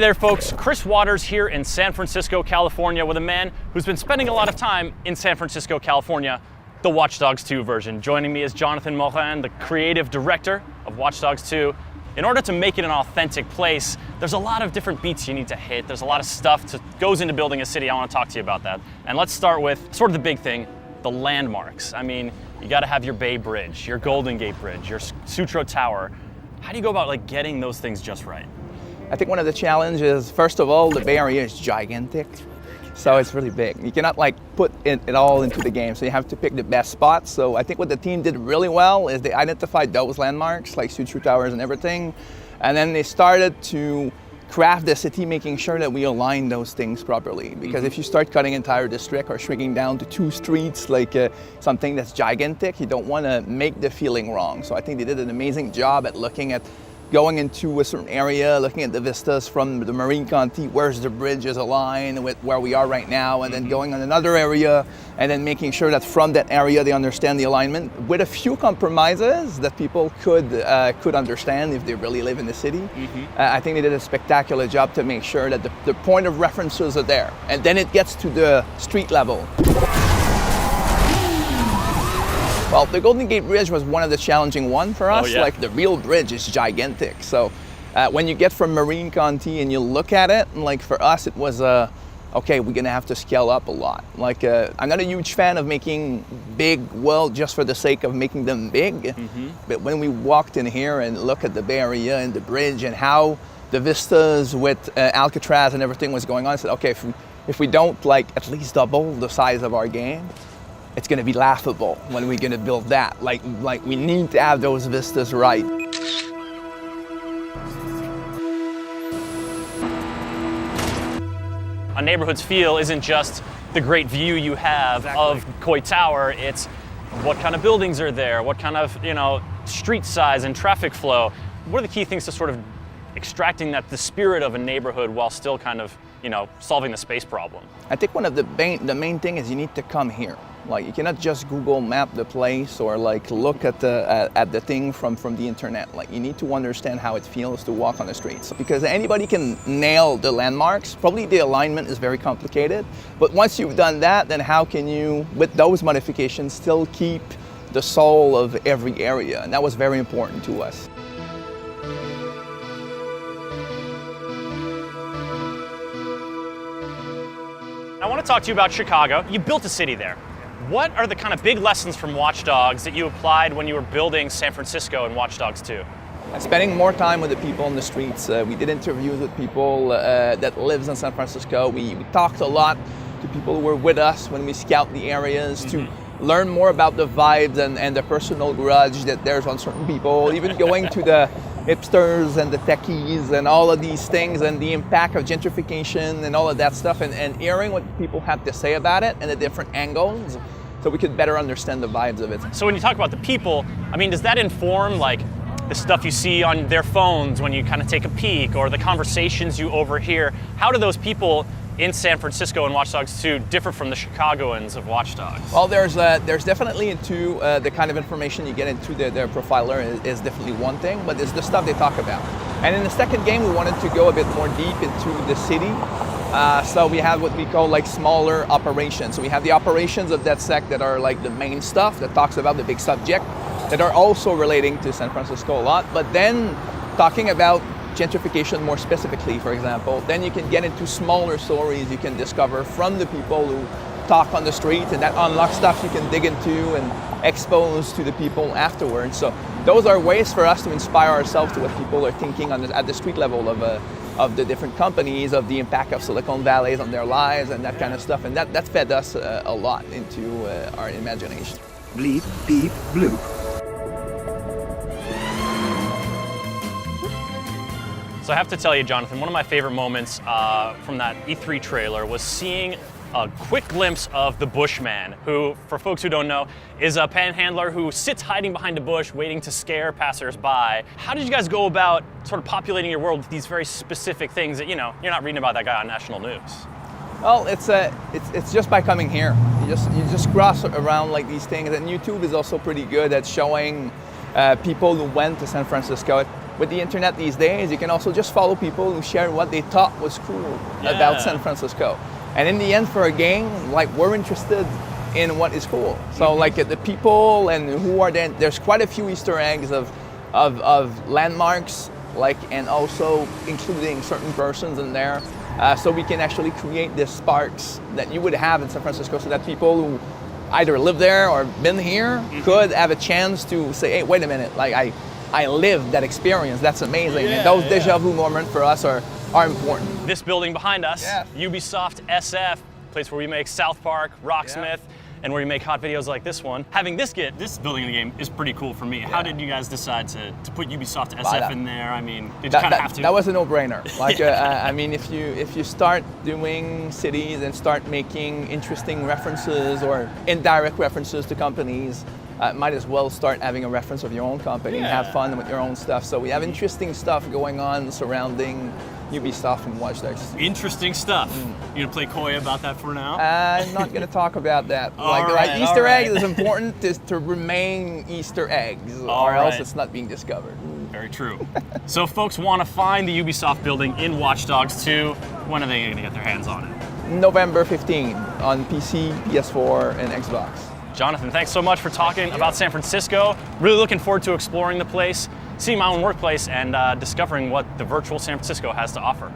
Hey there folks, Chris Waters here in San Francisco, California with a man who's been spending a lot of time in San Francisco, California, the Watch Dogs 2 version. Joining me is Jonathan Morin, the creative director of Watch Dogs 2. In order to make it an authentic place, there's a lot of different beats you need to hit. There's a lot of stuff that goes into building a city. I want to talk to you about that. And let's start with sort of the big thing, the landmarks. I mean, you got to have your Bay Bridge, your Golden Gate Bridge, your Sutro Tower. How do you go about getting those things just right? I think one of the challenges, first of all, the Bay Area is gigantic, so it's really big. You cannot put it all into the game, so you have to pick the best spots. So I think what the team did really well is they identified those landmarks, like Sutro Towers and everything, and then they started to craft the city, making sure that we align those things properly. Because if you start cutting entire district or shrinking down to 2 streets, something that's gigantic, you don't want to make the feeling wrong. So I think they did an amazing job at looking at going into a certain area, looking at the vistas from the Marin County, where's the bridge is aligned with where we are right now, and then going on another area, and then making sure that from that area they understand the alignment with a few compromises that people could understand if they really live in the city. I think they did a spectacular job to make sure that the point of references are there, and then it gets to the street level. Well, the Golden Gate Bridge was one of the challenging ones for us. Oh, yeah. The real bridge is gigantic. So when you get from Marin County and you look at it, for us it was, okay, we're gonna have to scale up a lot. I'm not a huge fan of making big just for the sake of making them big. But when we walked in here and looked at the Bay Area and the bridge and how the vistas with Alcatraz and everything was going on, I said, okay, if we don't at least double the size of our game, it's going to be laughable when we're going to build that. We need to have those vistas right. A neighborhood's feel isn't just the great view you have of Coy Tower, it's what kind of buildings are there, what kind of street size and traffic flow. What are the key things to sort of extracting the spirit of a neighborhood while still kind of solving the space problem? I think one of the main thing is you need to come here. You cannot just Google map the place or look at the thing from the internet. You need to understand how it feels to walk on the streets, because anybody can nail the landmarks. Probably the alignment is very complicated, but once you've done that, then how can you, with those modifications, still keep the soul of every area? And that was very important to us. I want to talk to you about Chicago. You built a city there. What are the kind of big lessons from Watch Dogs that you applied when you were building San Francisco and Watch Dogs 2? Spending more time with the people on the streets. We did interviews with people that lives in San Francisco. We talked a lot to people who were with us when we scout the areas to learn more about the vibes and the personal grudge that there's on certain people, even going to the hipsters and the techies and all of these things and the impact of gentrification and all of that stuff, and hearing what people have to say about it and the different angles so we could better understand the vibes of it. So when you talk about the people, I mean, does that inform the stuff you see on their phones when you kind of take a peek, or the conversations you overhear? How do those people in San Francisco and Watch Dogs 2 differ from the Chicagoans of Watch Dogs? Well, there's definitely into the kind of information you get into their profiler is definitely one thing, but it's the stuff they talk about. And in the second game, we wanted to go a bit more deep into the city. So we have what we call smaller operations. So we have the operations of DedSec that are the main stuff that talks about the big subject, that are also relating to San Francisco a lot, but then talking about gentrification more specifically, for example, then you can get into smaller stories you can discover from the people who talk on the street, and that unlocks stuff you can dig into and expose to the people afterwards. So those are ways for us to inspire ourselves to what people are thinking at the street level of the different companies, of the impact of Silicon Valley on their lives and that kind of stuff, and that fed us a lot into our imagination. Bleep, beep, bloop. So I have to tell you, Jonathan, one of my favorite moments from that E3 trailer was seeing a quick glimpse of the Bushman, who, for folks who don't know, is a panhandler who sits hiding behind a bush waiting to scare passersby. How did you guys go about sort of populating your world with these very specific things that, you're not reading about that guy on national news? Well, it's just by coming here. You just cross around these things, and YouTube is also pretty good at showing people who went to San Francisco. with the internet these days, you can also just follow people who share what they thought was cool about San Francisco. And in the end, for a game, like, we're interested in what is cool. So like the people and who are then, there's quite a few Easter eggs of landmarks, like, and also including certain persons in there. So we can actually create these sparks that you would have in San Francisco, so that people who either live there or been here could have a chance to say, hey, wait a minute, like I lived that experience, that's amazing. And those deja vu moments for us are important. This building behind us, Ubisoft SF, place where we make South Park, Rocksmith, and where we make hot videos like this one. Having this building in the game is pretty cool for me. How did you guys decide to put Ubisoft SF in there? I mean, did you kind of have to? That was a no-brainer. Like, I mean, if you start doing cities and start making interesting references or indirect references to companies, might as well start having a reference of your own company and have fun with your own stuff. So we have interesting stuff going on surrounding Ubisoft and Watch Dogs. Interesting stuff. You gonna play coy about that for now? I'm not gonna talk about that. Like Easter eggs is important to remain Easter eggs, or else it's not being discovered. Very true. So if folks want to find the Ubisoft building in Watch Dogs 2, when are they gonna get their hands on it? November 15 on PC, PS4, and Xbox. Jonathan, thanks so much for talking about San Francisco. Really looking forward to exploring the place, seeing my own workplace, and discovering what the virtual San Francisco has to offer.